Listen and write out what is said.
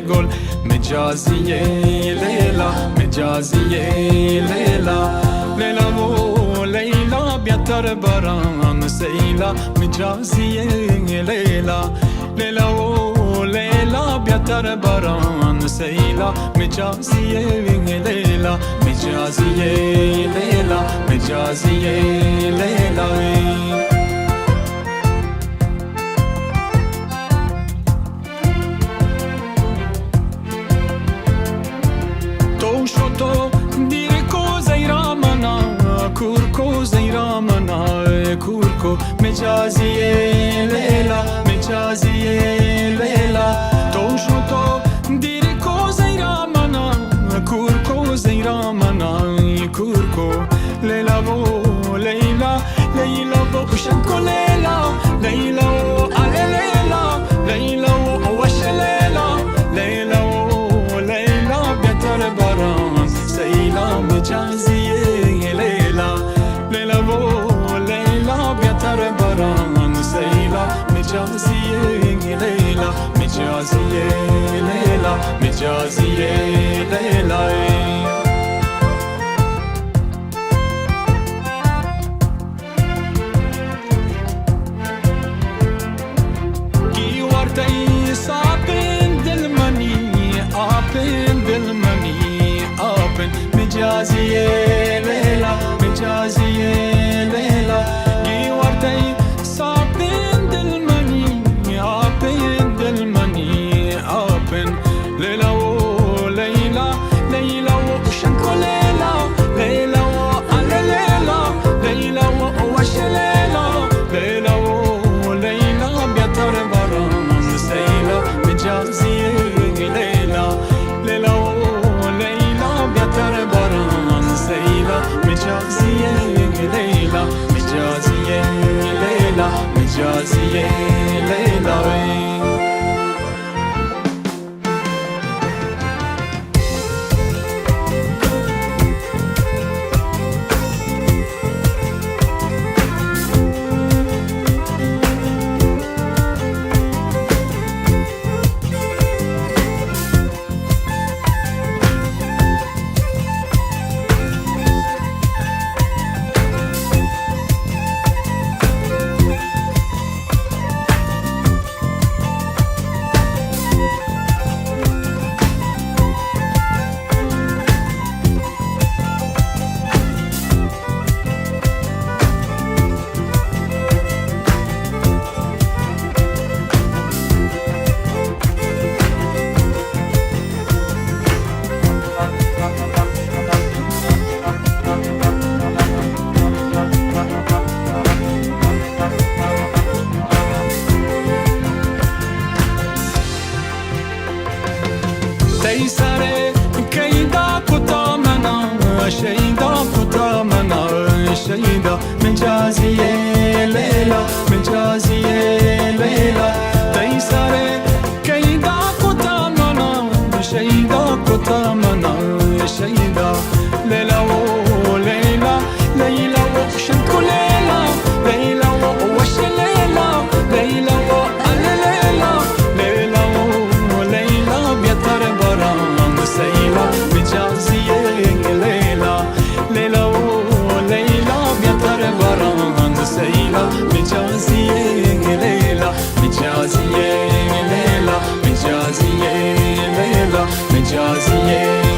gol مجازیه لیلا مجازیه لیلا لیلا و لیلا بیاتر بران سیلا مجازیه لیلا لیلا و لیلا بیاتر بران سیلا مجازیه لیلا مجازیه لیلا مجازیه لیلا كوركو مجازية ليلى مجازية ليلى توشوتو ديريكو زيرا منا كوركو زيرا منا كوركو ليلى بو ليلى ليلى بو شنكو ليلى ليلى على ليلى ليلى وش ليلى ليلى ليلى بيتر بران سيلا مجازية ليلى ليلى بو سيلا مجازية ليلى مجازية ليلى مجازية ليلى كي ورتي صابن دلمني أبن دلمني أبن مجازية ليلى مجازية ليلى كي ورتي ليلى وليلى ليلى وشنكو ليلى ليلى وعلى ليلى ليلى ووش ليلى ليلى وليلى بيتر بران سيلى مجازية ليلى ليلى وليلى بيتر بران سيلى مجازية ليلى مجازية ليلى مجازية ليلى تيسري كيدا كتا منا شيدا كتا منا شيدا مجازية ليلى مجازية ليلى تيسري كيدا كتا منا شيدا كتا منا شيدا ليلى وليلى ليلى وشنكو ليلى ليلى ووش ليلى ليلى وعلى ليلى ليلى وليلى بيتر سيلا مجازية ليلى ليلى وليلى بيتر بران سيلا مجازية ليلى مجازية ليلى مجازية ليلى مجازية